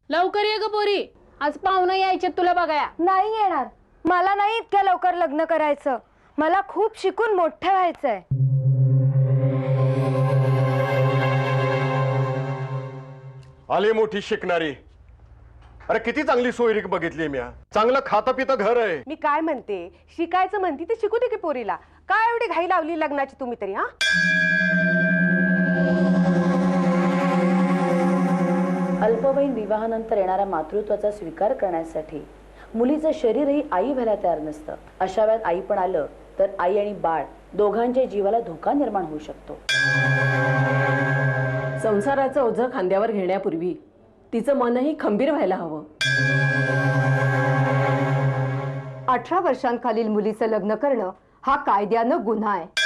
लवकर ये ग पोरी, आज पाहुणं यायचे तुला बघाया. नाही येणार, मला नाही इतक्या लवकर लग्न करायचं. मला खूप शिकून मोठं व्हायचंय. आली मोठी शिकणारी. अरे किती चांगली सोयरीक बघितली मी. चांगलं खाता पिता घर आहे. मी काय म्हणते, शिकायचं म्हणती ते शिकू दे की पोरीला. काय एवढी घाई लावली लग्नाची तुम्ही तरी? हा, अल्पवयीन विवाहानंतर येणाऱ्या मातृत्वाचा स्वीकार करण्यासाठी मुलीचं शरीरही आई व्हायला तयार नसतं. अशा वेळात आई पण आलं तर आई आणि बाळ दोघांच्या जीवाला धोका निर्माण होऊ शकतो. संसाराचं ओझं खांद्यावर घेण्यापूर्वी तिचं मनही खंबीर व्हायला हवं. 18 वर्षांखालील मुलीचं लग्न करणं हा कायद्यानं गुन्हा आहे.